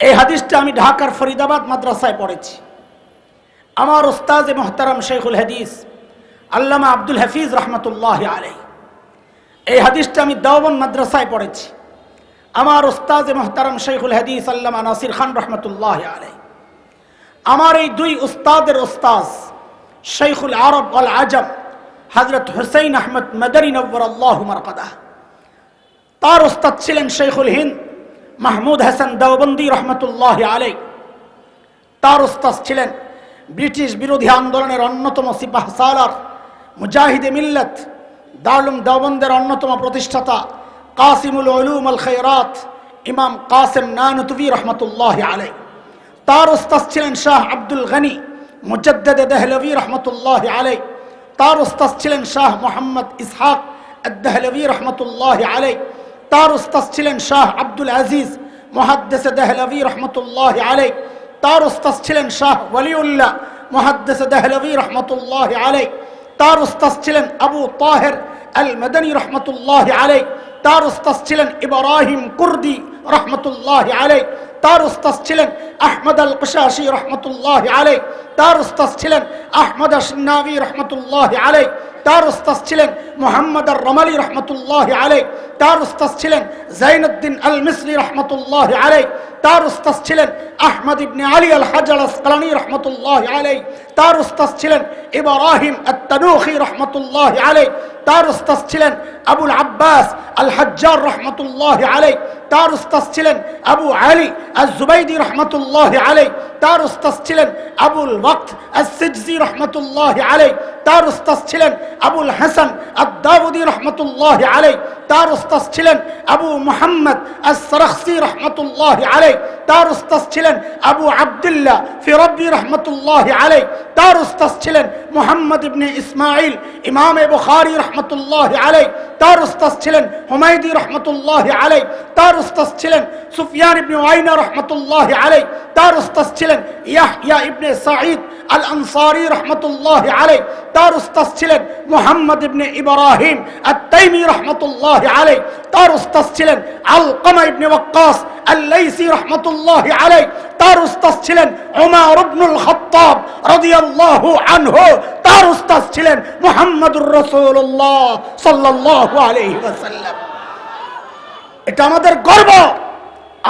এই হাদিসটা আমি ঢাকার ফরিদাবাদ মাদ্রাসায় পড়েছি। আমার উস্তাদ মুহতারাম শেখুল হাদিস আল্লামা আব্দুল হাফিজ রহমতুল্লাহ আলাইহি, এই হাদিসটা আমি দেওবন্দ মাদ্রাসায় পড়েছি। আমার উস্তাদ মুহতারাম শেখুল হাদিস আল্লামা নাসির খান রহমতুল্লাহ আলাইহি, আমার এই দুই উস্তাদের উস্তাদ শেখুল আরব ওয়াল আজম হযরত হুসাইন আহমদ মাদানী নওয়ারাল্লাহু মারকাদাহ, তার উস্তাদ ছিলেন শেখুল হিন্দ মাহমুদ হাসান দেওবন্দি রহমতুল্লাহ আলাইহি, তার উস্তাদ ছিলেন ব্রিটিশ বিরোধী আন্দোলনের অন্যতম সিপাহ সালার মুজাহিদে মিল্লাত দারুল দেওবন্দের অন্যতম প্রতিষ্ঠাতা কাসিমুল উলুম আল খায়রাত ইমাম কাসেম নানুতুবি রহমতুল্লাহ আলাইহি, তার উস্তাদ ছিলেন শাহ আব্দুল গনি মুজাদ্দিদ দেহলভি রহমতুল্লাহ আলাইহি, তার উস্তাদ ছিলেন শাহ মোহাম্মদ ইসহাক আদ-দেহলভি রহমতুল্লাহ আলাইহি, তার উস্তাদ ছিলেন শাহ আব্দুল আজিজ মুহাদ্দিস দেহলভি রহমতুল্লাহ আলাইহি, তার উস্তাদ ছিলেন শাহ ওয়ালিউল্লাহ মুহাদ্দিস দেহলভি রহমতুল্লাহ আলাইহি, তার উস্তাদ ছিলেন আবু তাহের আল মাদানী রহমতুল্লাহ আলাইহি, তার উস্তাদ ছিলেন ইব্রাহিম কুর্দি রহমতুল্লাহ আলাইহি, তার উস্তাদ ছিলেন আহমদ আল কশাশি রহমতুল্লাহ আলাইহি, তার উস্তাদ ছিলেন আহমদ আশ-শানাবি রহমতুল্লাহ আলাইহি, তার উস্তাদ ছিলেন মুহাম্মদ আর-রমালি রহমতুল্লাহ আলাইহি, তার উস্তাদ ছিলেন জাইনুদ্দিন আল মিসরি রহমতুল্লাহ আলাইহি, তার উস্তাদ ছিলেন আহমদ ইবনে আলী আল হাজ আল আসকালানি রহমতুল্লাহ আলাইহি, তার উস্তাদ ছিলেন ইব্রাহিম আত-তানুখি রহমতুল্লাহ আলাইহি, তার উস্তাদ ছিলেন আবুল আব্বাস আল হাজ্জার রহমতুল্লাহ আলাইহি, তার উস্তাদ ছিলেন আবু আলী আজ-জুবাইদি রহমতুল্লাহ আলাইহি, তার উস্তাদ ছিলেন আবুল ওয়াক্ত আস-সিজজি রহমতুল্লাহ আলাইহি, তার উস্তাদ ছিলেন আবুল হাসান আদ-দাউদি রহমতুল্লাহ আলাইহি, তার উস্তাদ ছিলেন আবু মুহাম্মদ আস-সারাখসি রহমতুল্লাহ আলাইহি, তার উস্তাদ ছিলেন আবু আব্দুল্লাহ ফিরাবি রহমতুল্লাহ আলাইহি, তার উস্তাদ ছিলেন মুহাম্মদ ইবনে ইসমাইল ইমাম বুখারী রাহমাতুল্লাহি আলাইহি, তার উস্তাদ ছিলেন হুমায়দি রাহমাতুল্লাহি আলাইহি, তার উস্তাদ ছিলেন সুফিয়ান ইবনে উয়াইনা রাহমাতুল্লাহি আলাইহি, তার উস্তাদ ছিলেন ইয়াহইয়া ইবনে সাঈদ আল আনসারী রাহমাতুল্লাহি আলাইহি, তার উস্তাদ ছিলেন মুহাম্মদ ইবনে ইব্রাহিম আত-তাইমি রাহমাতুল্লাহি আলাইহি, তার উস্তাদ ছিলেন আলকামা ইবনে ওয়াক্কাস আল-লাইসি রাহমাতুল্লাহি আলাইহি, তার উস্তাদ ছিলেন উমর ইবনুল খাত্তাব রাদিয়াল্লাহু আনহু, তার উস্তাদ ছিলেন মুহাম্মদুর রাসূলুল্লাহ সাল্লাল্লাহু আলাইহি ওয়াসাল্লাম। এটা আমাদের গর্ব।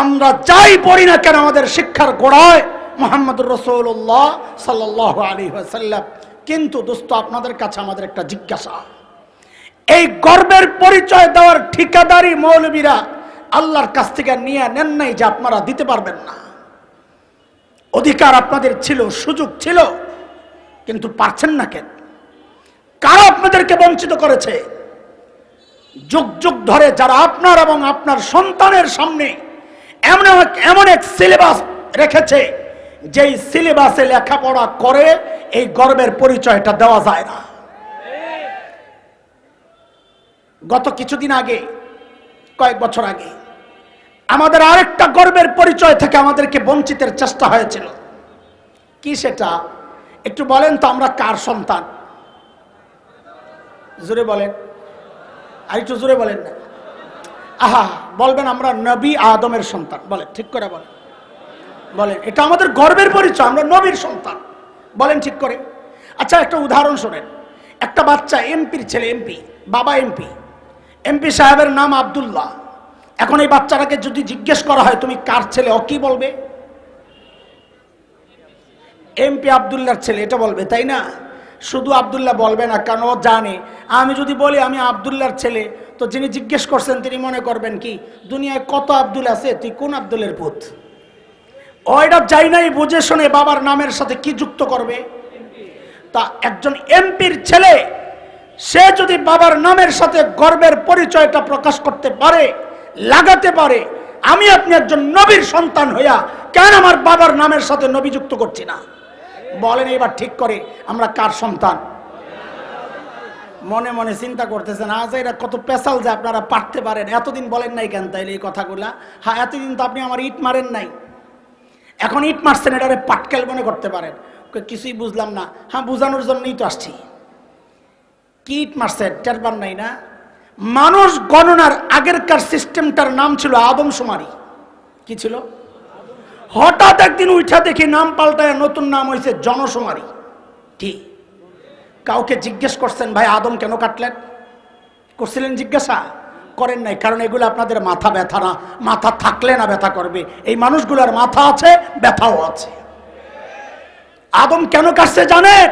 আমরা যাই পড়ি না কেন আমাদের শিক্ষার গোড়ায় মুহাম্মদুর রাসূলুল্লাহ সাল্লাল্লাহু আলাইহি ওয়াসাল্লাম। কিন্তু দোস্ত, আপনাদের কাছে আমাদের একটা জিজ্ঞাসা, এই গর্বের পরিচয় দেওয়ার ঠিকাদারি মৌলবীরা আল্লাহর কাছ থেকে নিয়ে নেন নাই যে আপনারা দিতে পারবেন না। অধিকার আপনাদের ছিল, সুযোগ ছিল, কিন্তু পারছেন না কেন? কারা আপনাদেরকে বঞ্চিত করেছে? যুগ যুগ ধরে যারা আপনার এবং আপনার সন্তানের সামনে এমন এক সিলেবাস রেখেছে, যেই সিলেবাসে লেখাপড়া করে এই গর্বের পরিচয়টা দেওয়া যায় না। গত কিছুদিন আগে, কয়েক বছর আগে আমাদের আরেকটা গর্বের পরিচয় থেকে আমাদেরকে বঞ্চিতের চেষ্টা হয়েছিল। কি সেটা একটু বলেন তো? আমরা কার সন্তান? জোরে বলেন, আর একটু জোরে বলেন না। আহা, বলবেন আমরা নবী আদমের সন্তান। বলেন, ঠিক করে বলেন, বলেন এটা আমাদের গর্বের পরিচয়, আমরা নবীর সন্তান। বলেন ঠিক করে। আচ্ছা, একটা উদাহরণ শোনেন। একটা বাচ্চা, এমপির ছেলে, এমপি, বাবা এমপি, এমপি সাহেবের নাম আব্দুল্লাহ। এখন এই বাচ্চাটাকে যদি জিজ্ঞেস করা হয় তুমি কার ছেলে, ও কি বলবে? এমপি আব্দুল্লাহর ছেলে, এটা বলবে, তাই না? শুধু আব্দুল্লাহ বলবে না, কারণ ও জানে আমি যদি বলি আমি আব্দুল্লাহর ছেলে, তো যিনি জিজ্ঞেস করছেন তিনি মনে করবেন কি দুনিয়ায় কত আব্দুল আছে, তুই কোন আব্দুলের পুত? ওইটা যাই নাই বুঝে শুনে বাবার নামের সাথে কি যুক্ত করবে। তা একজন এমপির ছেলে, সে যদি বাবার নামের সাথে গর্বের পরিচয়টা প্রকাশ করতে পারে, লাগাতে পারে, আমি আপনি একজন নবীর সন্তান হইয়া কেন আমার বাবার নামের সাথে নবী যুক্ত করছি না? বলেন এবার ঠিক করে আমরা কার সন্তান? মনে মনে চিন্তা করতেছেন, আজ এরা কত পেশাল যে আপনারা পারতে পারেন। এতদিন বলেন নাই কেন তাইলে এই কথাগুলা? হ্যাঁ, এতদিন তো আপনি আমার ইট মারেন নাই, এখন ইট মারছেন, এটারে পাটকেল মনে করতে পারেন। কিছুই বুঝলাম না। হ্যাঁ, বুঝানোর জন্যই তো আসছি। কি ইট মারছেন টের পান নাই না? মানুষ গণনার আগেরকার সিস্টেমটার নাম ছিল আদমশুমারি। কি ছিল? হঠাৎ একদিন উঠা দেখি নাম পাল্টায় নতুন নাম হয়েছে জনশুমারি। কি কাউকে জিজ্ঞেস করছেন ভাই আদম কেন কাটলেন? করছিলেন জিজ্ঞাসা? করেন নাই, কারণ এগুলো আপনাদের মাথা ব্যথা না। মাথা থাকলে না ব্যথা করবে। এই মানুষগুলোর মাথা আছে, ব্যথাও আছে। আদম কেন কাটছে জানেন?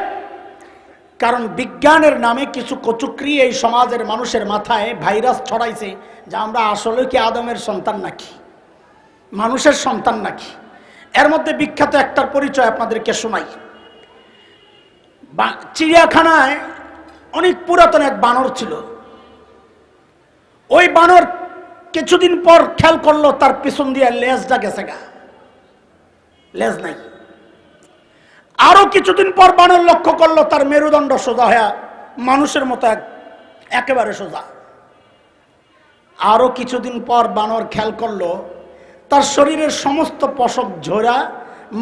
কারণ বিজ্ঞানের নামে কিছু কচুক্রি এই সমাজের মানুষের মাথায় ভাইরাস ছড়াইছে যে আমরা আসলে কি আদমের সন্তান নাকি, মানুষের সন্তান নাকি। এর মধ্যে বিখ্যাত একটার পরিচয় আপনাদেরকে শোনাই। চিড়িয়াখানায় অনেক পুরাতন এক বানর ছিল। ওই বানর কিছুদিন পর খেয়াল করলো তার পিছন দিয়ে লেজটা গেছে গা, লেজ নাই। আরো কিছুদিন পর বানর লক্ষ্য করলো তার মেরুদণ্ড সোজা হয়ে মানুষের মতো একেবারে সোজা। আরো কিছুদিন পর বানর খেয়াল করলো তার শরীরের সমস্ত পশম ঝোরা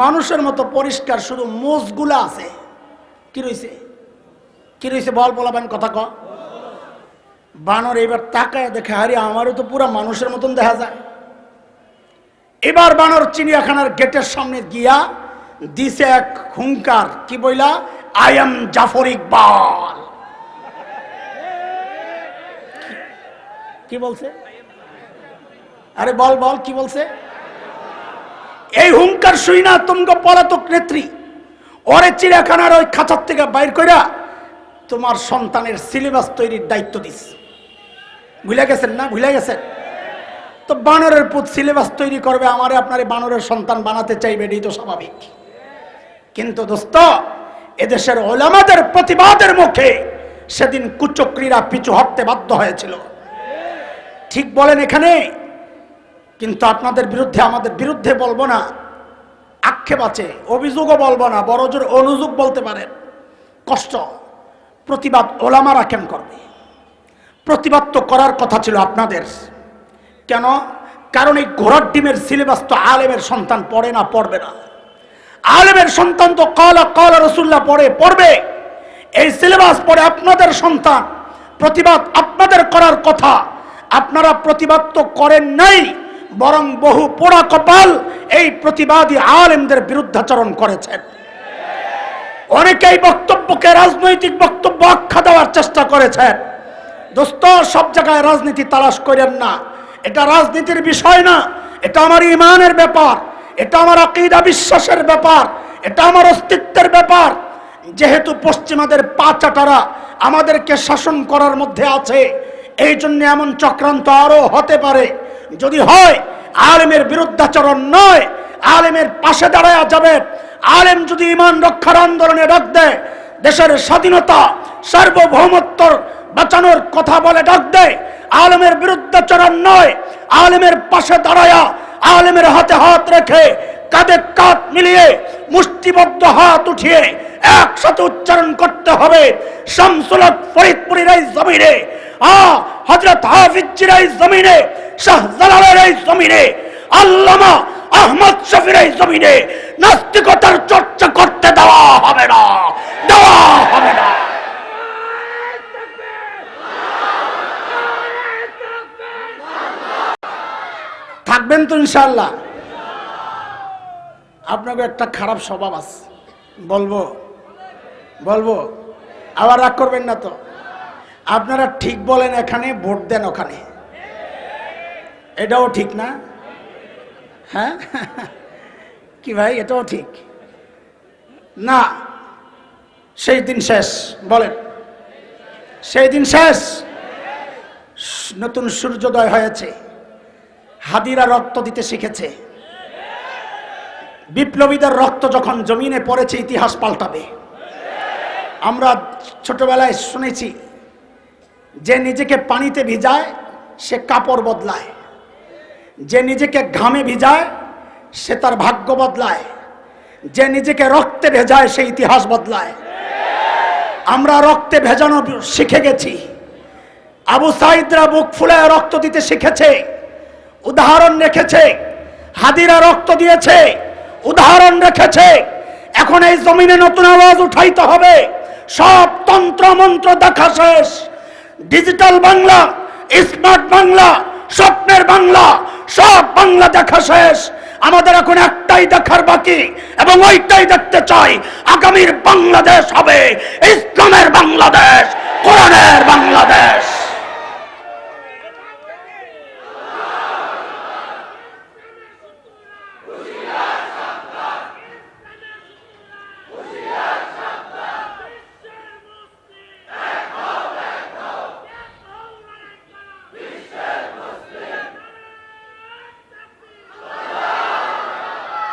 মানুষের মতো পরিষ্কার, শুধু মোজগুলা আছে। কি রয়েছে? কি রয়েছে? বল বলাবেন, কথা ক। বানর এবার তাকায় দেখে, হারি আমারও তো পুরো মানুষের মতন দেখা যায়। এবার বানর চিড়িয়াখানার গেটের সামনে গিয়া দিছে এক হুঙ্কার। কি বইলা? I am Zafar Iqbal. কি বলছে? আরে বল বল, কি বলছে? এই হুঙ্কার শুই না তুঙ্গ পলাতক নেত্রী ওরে চিড়িয়াখানার ওই খাঁচার থেকে বাইর কইরা তোমার সন্তানের সিলেবাস তৈরির দায়িত্ব দিস। ভুলে গেছেন না? ভুলে গেছেন তো? বানরের পুত সিলেবাস তৈরি করবে, আমারে আপনারে বানরের সন্তান বানাতে চাইবে, এটাই তো স্বাভাবিক। কিন্তু দোস্ত, এদেশের ওলামাদের প্রতিবাদের মুখে সেদিন কুচক্রীরা পিছু হটতে বাধ্য হয়েছিল। ঠিক বলেন এখানে? কিন্তু আপনাদের বিরুদ্ধে, আমাদের বিরুদ্ধে বলবো না, আক্ষেপ আছে, অভিযোগও বলবো না, বড় জোর অনুযোগ বলতে পারেন। কষ্ট, প্রতিবাদ ওলামারা কেন করবে? প্রতিবাদ তো করার কথা ছিল আপনাদের। কেন? কারণ এই ঘোড়ার ডিমের সিলেবাস তো আলেমের সন্তান পড়ে না, পড়বে না। আলেমের সন্তান তো কালা কালা রাসূলুল্লাহ পড়বে। এই সিলেবাস পড়ে আপনাদের সন্তান। প্রতিবাদ আপনাদের করার কথা, আপনারা প্রতিবাদ তো করেন নাই, বরং বহু পোড়া কপাল এই প্রতিবাদী আলেমদের বিরুদ্ধাচরণ করেছেন। অনেকেই বক্তব্যকে রাজনৈতিক বক্তব্য আখ্যা দেওয়ার চেষ্টা করেছেন। দোস্ত, সব জায়গায় রাজনীতি তালাশ করেন না। এটা রাজনীতির বিষয় না, এটা আমার ঈমানের ব্যাপার, এটা আমার আকীদা বিশ্বাসের ব্যাপার, এটা আমার অস্তিত্বের ব্যাপার। যেহেতু পশ্চিমাদের পাচাটারা আমাদেরকে শাসন করার মধ্যে আছে, এই জন্য এমন চক্রান্ত আরো হতে পারে। যদি হয়, আলেমের বিরুদ্ধাচরণ নয়, আলেমের পাশে দাঁড়ায়া যাবে। আলেম যদি ঈমান রক্ষার আন্দোলনে ডাক দেয়, দেশের স্বাধীনতা সার্বভৌমত্ব বাঁচানোর কথা বলে ডাক দেয়, আলেমের বিরুদ্ধাচরণ নয়, আলেমের পাশে দাঁড়ায়া, আলেমের হাতে হাত রেখে, কাঁধে কাঁধ মিলিয়ে, মুষ্টিবদ্ধ হাত উঠিয়ে একসাথে উচ্চারণ করতে হবে, শামসুল হক ফরিদপুরের এই জমিনে, হযরত হাফিজের এই জমিনে, শাহজালালের এই জমিনে, আল্লামা আহমদ শফির এই জমিনে নাস্তিকতার চর্চা করতে দেওয়া হবে না, দেওয়া হবে না। থাকবেন তো ইনশাআল্লাহ? আপনাকে একটা খারাপ স্বভাব আছে, বলবো আবার রাগ করবেন না তো। আপনারা ঠিক বলেন এখানে, ভোট দেন ওখানে, এটাও ঠিক না? হ্যাঁ কি ভাই, এটাও ঠিক না? সেই দিন শেষ, বলেন সেই দিন শেষ। নতুন সূর্যোদয় হয়েছে, হাদিরা রক্ত দিতে শিখেছে। বিপ্লবীদের রক্ত যখন জমিনে পড়েছে, ইতিহাস পাল্টাবে। আমরা ছোটবেলায় শুনেছি, যে নিজেকে পানিতে ভিজায় সে কাপড় বদলায়, যে নিজেকে ঘামে ভিজায় সে তার ভাগ্য বদলায়, যে নিজেকে রক্তে ভেজায় সে ইতিহাস বদলায়। আমরা রক্তে ভেজানো শিখে গেছি। আবু সাঈদরা বুক ফুলায় রক্ত দিতে শিখেছে, উদাহরণ রেখেছে। হাদিরা রক্ত দিয়েছে, উদাহরণ রেখেছে। এখন এই জমিনে নতুন আওয়াজ উঠাইতে হবে। সব তন্ত্র মন্ত্র দেখা শেষ। ডিজিটাল বাংলা, স্মার্ট বাংলা, স্বপ্নের বাংলা, সব বাংলা দেখা শেষ। আমাদের এখন একটাই দেখার বাকি, এবং ওইটাই দেখতে চাই। আগামীর বাংলাদেশ হবে ইসলামের বাংলাদেশ, কোরআনের বাংলাদেশ।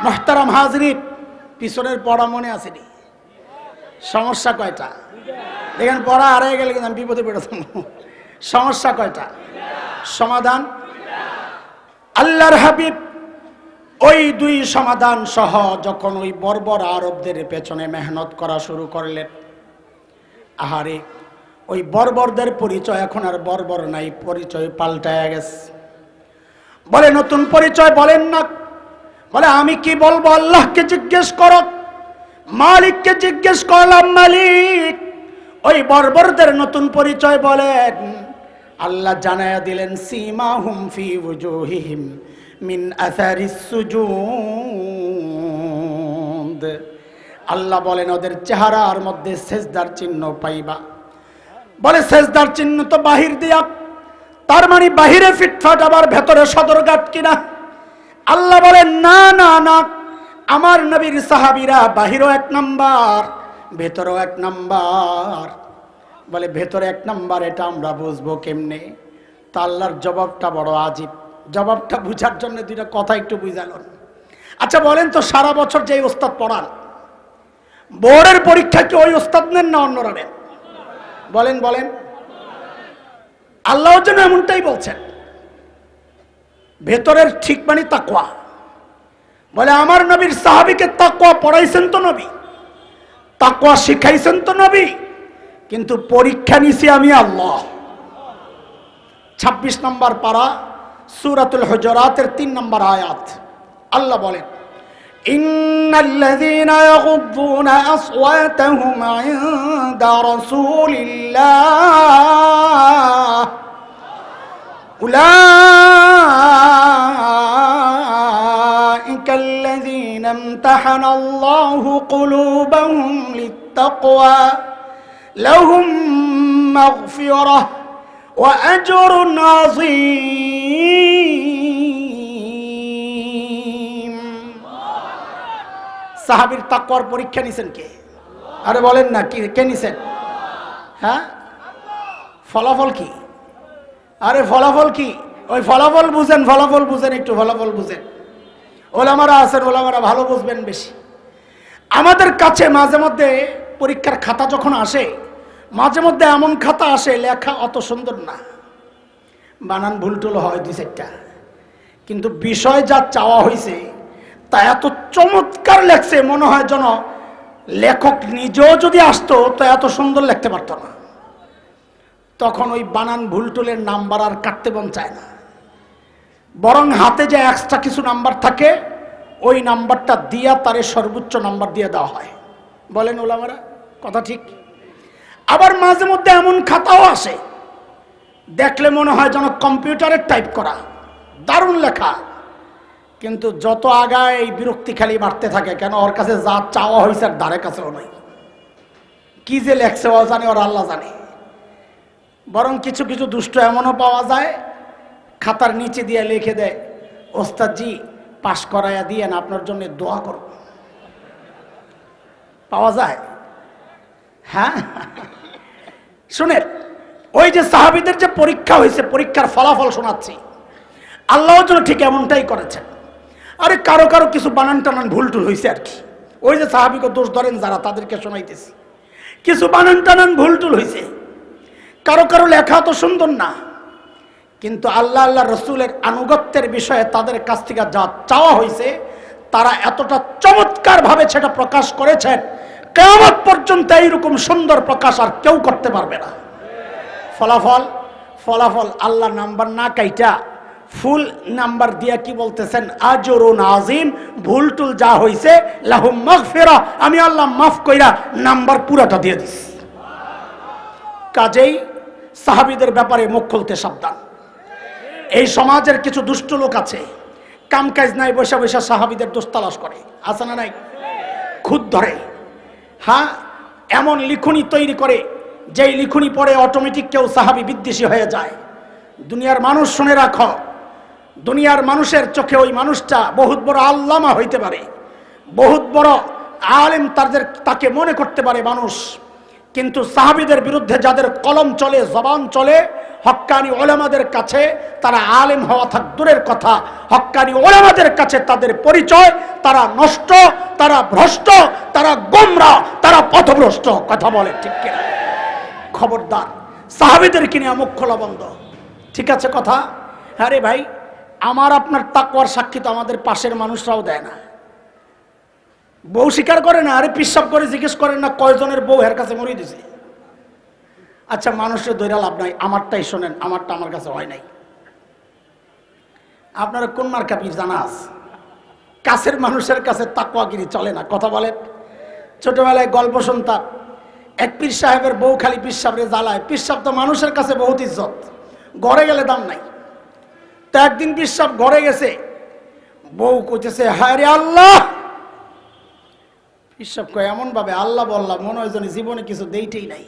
মুহতারাম হাজরিন, পিছনের পড়া মনে আসেনি? সমস্যা কয়টা? দেখেন পড়া হারিয়ে গেলে কিন্তু আমি বিপদে পড়েছিলাম। সমস্যা কয়টা? সমাধান আল্লাহর হাবিব ওই দুই সমাধান সহ যখন ওই বর্বর আরবদের পেছনে মেহনত করা শুরু করলেন, আহারে ওই বর্বরদের পরিচয় এখন আর বর্বর নাই, পরিচয় পাল্টায়া গেছে। বলে নতুন পরিচয় বলেন না, বলে আমি কি বলবো? আল্লাহকে জিজ্ঞেস করো, মালিককে জিজ্ঞেস করলাম, মালিক ওই বর্বরদের নতুন পরিচয় বলেন। আল্লাহ জানায়া দিলেন, সীমাহুম ফি ওজুহিহিম মিন আসারিস সুজুদ। আল্লাহ বলেন ওদের চেহারার মধ্যে সেজদার চিহ্ন পাইবা। বলে সেজদার চিহ্ন তো বাহির দিয়া, তার মানে বাহিরে ফিটফাট আবার ভেতরে সদরঘাট কিনা? আল্লাহ বলেন না না না, আমার নবীর সাহাবীরা বাহিরও এক নাম্বার, ভেতরেও এক নাম্বার। বলে ভেতরে এক নাম্বার, এটা আমরা বুঝবো কেমনে? তা আল্লাহর জবাবটা বড় আজীব। জবাবটা বুঝার জন্য দুইটা কথা একটু বুঝালেন। আচ্ছা বলেন তো, সারা বছর যে ওস্তাদ পড়ান, বোর্ডের পরীক্ষা কি ওই ওস্তাদ নেন না অন্যরা নেন? বলেন বলেন। আল্লাহর জন্য এমনটাই বলছেন। ভেতরের ঠিক মানে তাকওয়া। বলে আমার নবীর সাহাবীকে তাকওয়া পড়াইছেন তো নবী, তাকওয়া শিখাইছেন তো নবী, কিন্তু পরীক্ষা নিছি আমি আল্লাহ। 26 নম্বর পারা সূরাতুল হুজুরাতের 3 নম্বর আয়াত, আল্লাহ বলেন, ইন্নাল্লাযীনা ইয়াগুদ্দুনা আসওয়াতাহুম ইনদা রাসূলিল্লাহ উলাইকাল্লাযীনা ইমতাহানাল্লাহু কুলুবাহুম লিত্তাকওয়া লাহুম মাগফিরাহ ওয়া আজরুন আযীম। সাহাবীর তাকওয়ার পরীক্ষা নিছেন কে? আরে বলেন না, কে নিছেন? হ্যাঁ, ফলাফল কি? আরে ফলাফল কি? ওই ফলাফল বুঝেন, ফলাফল বুঝেন, একটু ফলাফল বুঝেন। ওলামারা আছেন, ওলামারা ভালো বুঝবেন বেশি। আমাদের কাছে মাঝে মধ্যে পরীক্ষার খাতা যখন আসে, মাঝে মধ্যে এমন খাতা আসে লেখা অত সুন্দর না, বানান ভুল টুল হয় 2-4টা, কিন্তু বিষয় যা চাওয়া হয়েছে তা এত চমৎকার লেখছে, মনে হয় যেন লেখক নিজেও যদি আসতো তো এত সুন্দর লিখতে পারতো না। তখন ওই বানান ভুল টুলের নাম্বার আর কাটতে মন চায় না, বরং হাতে যে এক্সট্রা কিছু নাম্বার থাকে ওই নাম্বারটা দিয়া তারে সর্বোচ্চ নাম্বার দিয়ে দেওয়া হয়। বলেন ওলামারা, কথা ঠিক? আবার মাঝে মধ্যে এমন খাতাও আসে দেখলে মনে হয় যেন কম্পিউটারের টাইপ করা, দারুণ লেখা, কিন্তু যত আগায় এই বিরক্তি খালি বাড়তে থাকে। কেন? ওর কাছে যা চাওয়া হয়েছে আর ধারে কাছেও নয়। কি যে লেখছে ও জানে, ওর আল্লাহ জানে। বরং কিছু কিছু দুষ্ট এমনও পাওয়া যায়, খাতার নিচে দিয়ে লিখে দেয়, ওস্তাদজি পাশ করাইয়া দিয়ে না, আপনার জন্য দোয়া করব। পাওয়া যায়? হ্যাঁ, শুনেন, ওই যে সাহাবীদের যে পরীক্ষা হয়েছে, পরীক্ষার ফলাফল শোনাচ্ছি, আল্লাহর জন্য ঠিক এমনটাই করেছেন। আরে কারো কারো কিছু বানান টানান ভুল টুল হয়েছে আর কি, ওই যে সাহাবীকে দোষ ধরেন যারা, তাদেরকে শোনাইতেছি, কিছু বানান টানান ভুল টুল হয়েছে, কারো কারো লেখা তো সুন্দর না, কিন্তু আল্লাহ আল্লাহ রসুলের আনুগত্যের বিষয়ে তাদের কাছ থেকে যা চাওয়া হয়েছে তারা এতটা চমৎকার ভাবে সেটা প্রকাশ করেছেন, কিয়ামত পর্যন্ত এইরকম সুন্দর প্রকাশ আর কেউ করতে পারবে না। ফলাফল আল্লাহ নাম্বার না কাইটা ফুল নাম্বার দিয়া কি বলতেছেন? আজরুন আযীম। ভুল টুল যা হয়েছে লাহুম মাগফিরা, আমি আল্লাহ মাফ কইরা নাম্বার পুরাটা দিয়ে দিস। কাজেই সাহাবীদের ব্যাপারে মুখ খুলতে সাবধান। এই সমাজের কিছু দুষ্ট লোক আছে, কাম কাজ নাই, বসে বসে সাহাবীদের দোষ তালাশ করে, আছে না নাই? খুদ ধরে, হ্যাঁ, এমন লিখনি তৈরি করে যেই লিখনি পড়ে অটোমেটিক কেউ সাহাবী বিদ্বেষী হয়ে যায়। দুনিয়ার মানুষ শুনে রাখো, দুনিয়ার মানুষের চোখে ওই মানুষটা বহুত বড় আল্লামা হইতে পারে, বহুত বড় আলেম তাকে মনে করতে পারে মানুষ, কিন্তু সাহাবীদের বিরুদ্ধে যাদের কলম চলে, জবান চলে, হক্কানি ওলামাদের কাছে তারা আলেম হওয়া থাক দূরের কথা, হক্কানি ওলামাদের কাছে তাদের পরিচয় তারা নষ্ট, তারা ভ্রষ্ট, তারা গোমরা, তারা পথভ্রষ্ট। কথা বলে ঠিক কিনা? খবরদার, সাহাবীদের কিনে মুখ খোলা বন্ধ। ঠিক আছে কথা? হ্যাঁ রে ভাই, আমার আপনার তাকওয়ার সাক্ষী তো আমাদের পাশের মানুষরাও দেয় না। বউ স্বীকার করে না, আরে পিসাব করে জিজ্ঞেস করেন না কয়জনের বউ এর কাছে মরিয়ে দিছে। আচ্ছা, মানুষের দৈরা লাভ নাই, আমারটাই শোনেন, আমারটা আমার কাছে হয় নাই। আপনারা কোন মার্কা পীর জানা আছে? কাছের মানুষের কাছে তাকওয়াগিরি চলে না। কথা বলেন, ছোটবেলায় গল্প শুনতাম, এক পীর সাহেবের বউ খালি পীর সাহেবরে জ্বালায়। পীর সাহেব তো মানুষের কাছে বহুত ইজ্জত, ঘরে গেলে দাম নাই। তো একদিন পীর সাহেব ঘরে গেছে, বউ কইতেছে, হায় রে আল্লাহ। পীর সাহেব কয় এমন ভাবে আল্লাহ বললাম, মনে হয় যেন জীবনে কিছু দেইটেই নাই।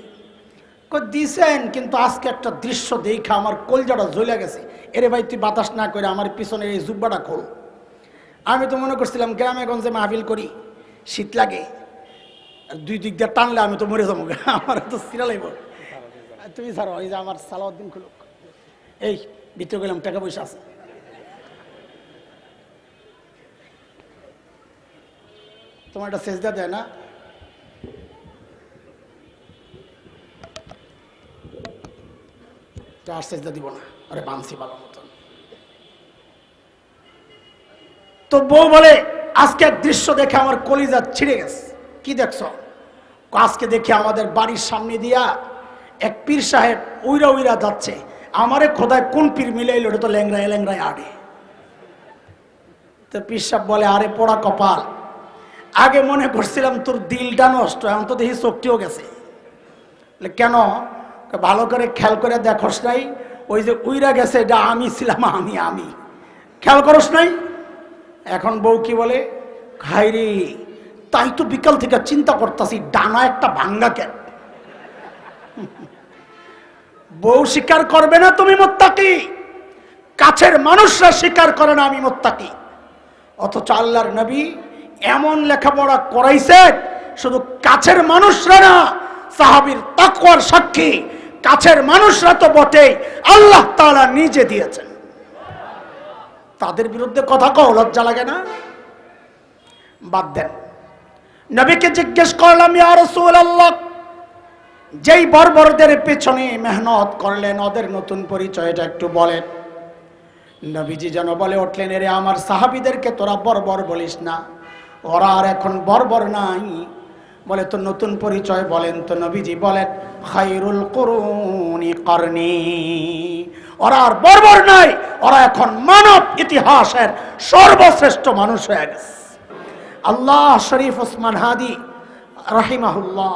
দিছেন, কিন্তু আজকে একটা দৃশ্য দেখা আমার কলজাটা জ্বলে গেছে। এরে ভাই, তুই বাতাস না করে আমার পিছনে এই জুব্বাটা খোল। আমি তো মনে করছিলাম গ্রামে গঞ্জে মাহফিল করি, শীত লাগে, দুই দিক দিয়ে টানলে আমি তো মরে যাবো, আমার তো সিরা লাগব। তুমি ছাড়ো, এই যে আমার সালাউদ্দিন খুলুক, এই ভিতরে গেলাম, টাকা পয়সা আছে। তোমার একটা সেজদা দেয় না? আর সেজদা দিব না, আরে বানসি পালার মতন। তো বউ বলে, আজকে এক দৃশ্য দেখে আমার কলিজা ছিঁড়ে গেছে। কি দেখছো? আজকে দেখে আমাদের বাড়ির সামনে দিয়া এক পীর সাহেব উইরা উইরা যাচ্ছে, আমারে খোদায় কোন পীর মিলাইল, ওটা তো ল্যাংরায় ল্যাংরায় আড়ে। তো পীর সাহেব বলে, আরে পোড়া কপাল, আগে মনে করছিলাম তোর দিলটা নষ্ট, এখন তো দেখি শক্তিও গেছে। কেন? ভালো করে খেয়াল করে দেখোস নাই, ওই যে উইরা গেছে এটা আমি ছিলাম, আমি খেয়াল করস নাই? এখন বউ কি বলে, খাইরে তাই তো বিকাল থেকে চিন্তা করতেছি ডানা একটা ভাঙ্গা কেন। বউ স্বীকার করবে না তুমি মুত্তাকি, কাছের মানুষরা স্বীকার করে না আমি মুত্তাকি। অথচ আল্লাহর নবী এমন লেখাপড়া করাইছে, শুধু কাছের মানুষরা না, সাহাবীর তাকওয়ার সাক্ষী কাছের মানুষরা তো বটে, আল্লাহ তাআলা নিজে দিয়েছেন। তাদের বিরুদ্ধে কথা কও, লজ্জা লাগে না? বাদ দেন। নবীকে জিজ্ঞেস করলাম, ইয়া রাসূলুল্লাহ, যেই বর্বরদের পেছনে মেহনত করলেন ওদের নতুন পরিচয়টা একটু বলেন। নবীজি যেন বলে উঠলেন, এরে আমার সাহাবীদেরকে তোরা বর্বর বলিস না, ওরা আর এখন বর্বর নাই। বলে তো নতুন পরিচয় বলেন। তো নবীজি বলেন, খায়রুল কুরুনি করনি, ওরা আর বর্বর নাই, ওরা এখন মানব ইতিহাসের সর্বশ্রেষ্ঠ মানুষ হয়ে গেছে। আল্লাহ শরীফ ওসমান হাদি রাহিমাহুল্লাহ,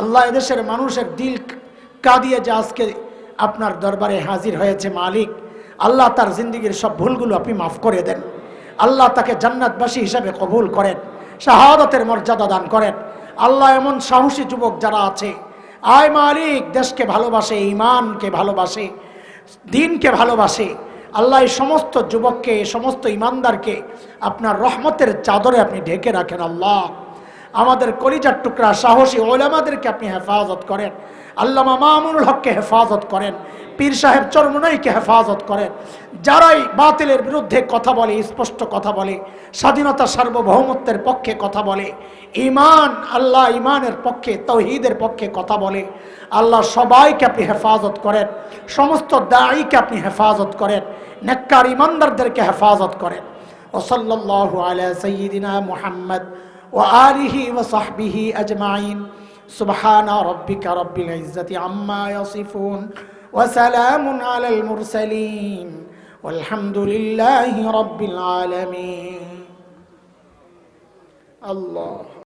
আল্লাহ এদেশের মানুষের দিল কাঁদিয়ে যে আজকে আপনার দরবারে হাজির হয়েছে মালিক, আল্লাহ তার জিন্দেগীর সব ভুলগুলো আপনি মাফ করে দেন। আল্লাহ তাকে জান্নাতবাসী হিসাবে কবুল করেন, শাহাদাতের মর্যাদা দান করেন। আল্লাহ এমন সাহসী যুবক যারা আছে, আয় মালিক, দেশকে ভালোবাসে, ইমানকে ভালোবাসে, দিনকে ভালোবাসে, আল্লাহ এই সমস্ত যুবককে, সমস্ত ইমানদারকে আপনার রহমতের চাদরে আপনি ঢেকে রাখেন। আল্লাহ আমাদের কলিজার টুকরা সাহসী ওলামাদেরকে আপনি হেফাজত করেন। আল্লামা মামুনুল হককে হেফাজত করেন, পীর সাহেব চরমনাইকে হেফাজত করেন। যারাই বাতিলের বিরুদ্ধে কথা বলে, স্পষ্ট কথা বলে, স্বাধীনতা সার্বভৌমত্বের পক্ষে কথা বলে, ইমান, আল্লাহ ইমানের পক্ষে, তাওহীদের পক্ষে কথা বলে, আল্লাহ সবাইকে আপনি হেফাজত করেন। সমস্ত দাঈকে আপনি হেফাজত করেন, নেককার ইমানদারদেরকে হেফাজত করেন। ও সাল্লাল্লাহু আলা সাইয়্যিদিনা মুহাম্মদ ওয়া আলিহি ওয়া সাহবিহি আজমাইন। সুবহানা রাব্বিকা রাব্বিল ইজ্জাতি আম্মা ইয়াসিফুন ওয়া সালামুন আলাল মুরসালিন ওয়ালহামদুলিল্লাহি রাব্বিল আলামিন। আল্লাহ।